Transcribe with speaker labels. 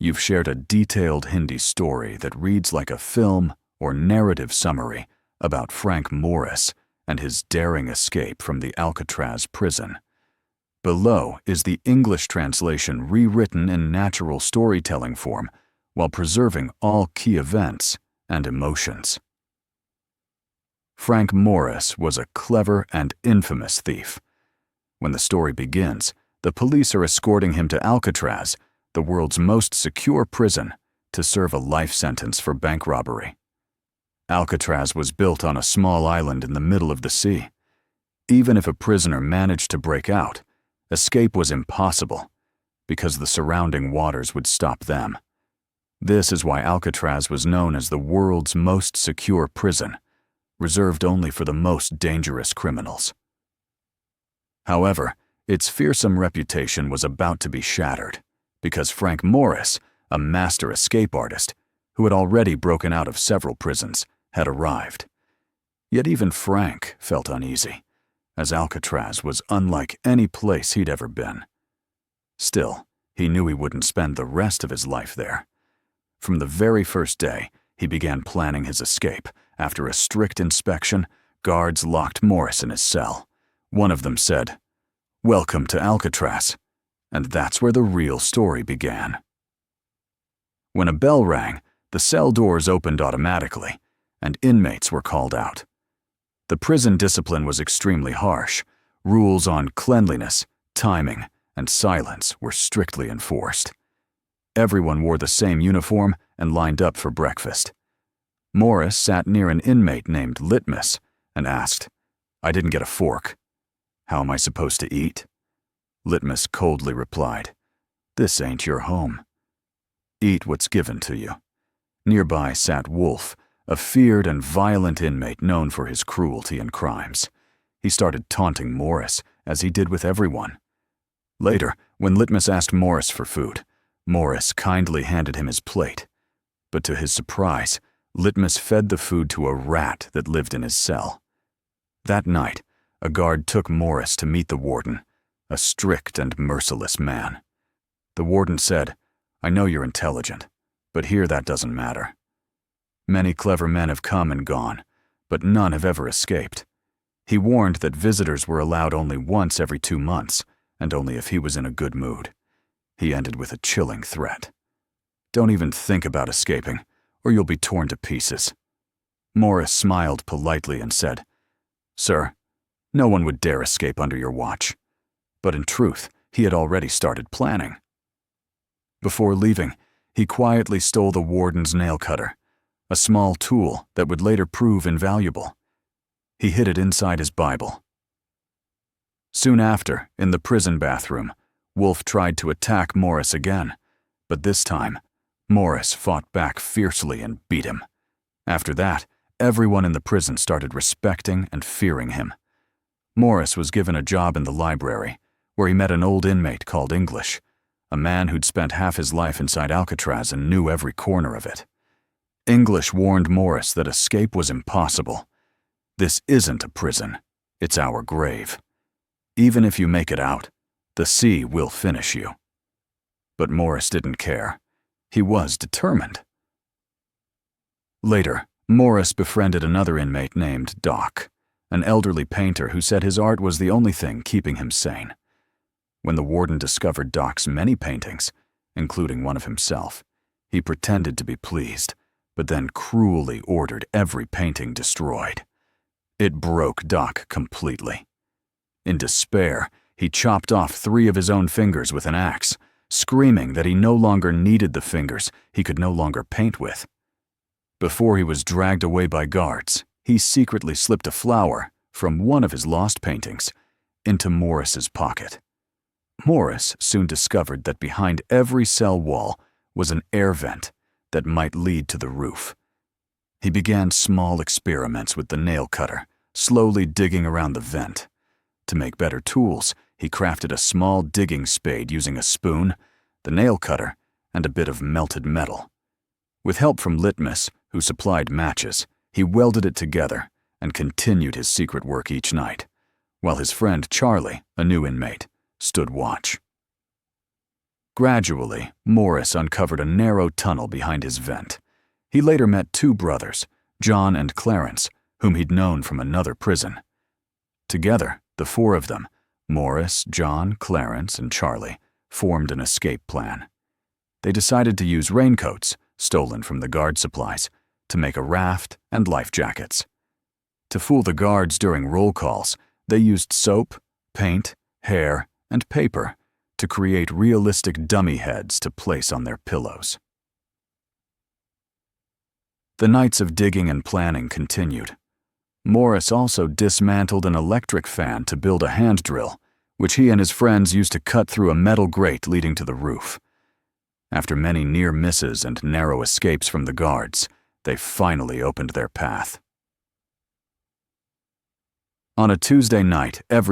Speaker 1: you've shared a detailed Hindi story that reads like a film or narrative summary about Frank Morris and his daring escape from the Alcatraz prison. Below is the English translation rewritten in natural storytelling form while preserving all key events and emotions. Frank Morris was a clever and infamous thief. When the story begins, the police are escorting him to Alcatraz, the world's most secure prison, to serve a life sentence for bank robbery. Alcatraz was built on a small island in the middle of the sea. Even if a prisoner managed to break out, escape was impossible because the surrounding waters would stop them. This is why Alcatraz was known as the world's most secure prison, reserved only for the most dangerous criminals. However, its fearsome reputation was about to be shattered because Frank Morris, a master escape artist who had already broken out of several prisons, had arrived. Yet even Frank felt uneasy, as Alcatraz was unlike any place he'd ever been. Still, he knew he wouldn't spend the rest of his life there. From the very first day, he began planning his escape. After a strict inspection, guards locked Morris in his cell. One of them said, "Welcome to Alcatraz." And that's where the real story began. When a bell rang, the cell doors opened automatically, and inmates were called out. The prison discipline was extremely harsh. Rules on cleanliness, timing, and silence were strictly enforced. Everyone wore the same uniform and lined up for breakfast. Morris sat near an inmate named Litmus and asked, "I didn't get a fork. How am I supposed to eat?" Litmus coldly replied, "This ain't your home. Eat what's given to you." Nearby sat Wolf, a feared and violent inmate known for his cruelty and crimes. He started taunting Morris, as he did with everyone. Later, when Litmus asked Morris for food, Morris kindly handed him his plate. But to his surprise, Litmus fed the food to a rat that lived in his cell. That night, a guard took Morris to meet the warden, a strict and merciless man. The warden said, "I know you're intelligent, but here that doesn't matter. Many clever men have come and gone, but none have ever escaped." He warned that visitors were allowed only once every 2 months, and only if he was in a good mood. He ended with a chilling threat. "Don't even think about escaping, or you'll be torn to pieces." Morris smiled politely and said, "Sir, no one would dare escape under your watch." But in truth, he had already started planning. Before leaving, he quietly stole the warden's nail cutter, a small tool that would later prove invaluable. He hid it inside his Bible. Soon after, in the prison bathroom, Wolf tried to attack Morris again, but this time, Morris fought back fiercely and beat him. After that, everyone in the prison started respecting and fearing him. Morris was given a job in the library, where he met an old inmate called English, a man who'd spent half his life inside Alcatraz and knew every corner of it. English warned Morris that escape was impossible. "This isn't a prison, it's our grave. Even if you make it out, the sea will finish you." But Morris didn't care. He was determined. Later, Morris befriended another inmate named Doc, an elderly painter who said his art was the only thing keeping him sane. When the warden discovered Doc's many paintings, including one of himself, he pretended to be pleased, but then cruelly ordered every painting destroyed. It broke Doc completely. In despair, he chopped off 3 of his own fingers with an axe, screaming that he no longer needed the fingers he could no longer paint with. Before he was dragged away by guards, he secretly slipped a flower from one of his lost paintings into Morris's pocket. Morris soon discovered that behind every cell wall was an air vent that might lead to the roof. He began small experiments with the nail cutter, slowly digging around the vent. To make better tools, he crafted a small digging spade using a spoon, the nail cutter, and a bit of melted metal. With help from Litmus, who supplied matches, he welded it together and continued his secret work each night, while his friend Charlie, a new inmate, stood watch. Gradually, Morris uncovered a narrow tunnel behind his vent. He later met two brothers, John and Clarence, whom he'd known from another prison. Together, the four of them, Morris, John, Clarence, and Charlie, formed an escape plan. They decided to use raincoats, stolen from the guard supplies, to make a raft and life jackets. To fool the guards during roll calls, they used soap, paint, hair, and paper to create realistic dummy heads to place on their pillows. The nights of digging and planning continued. Morris also dismantled an electric fan to build a hand drill, which he and his friends used to cut through a metal grate leading to the roof. After many near misses and narrow escapes from the guards, they finally opened their path. On a Tuesday night, everything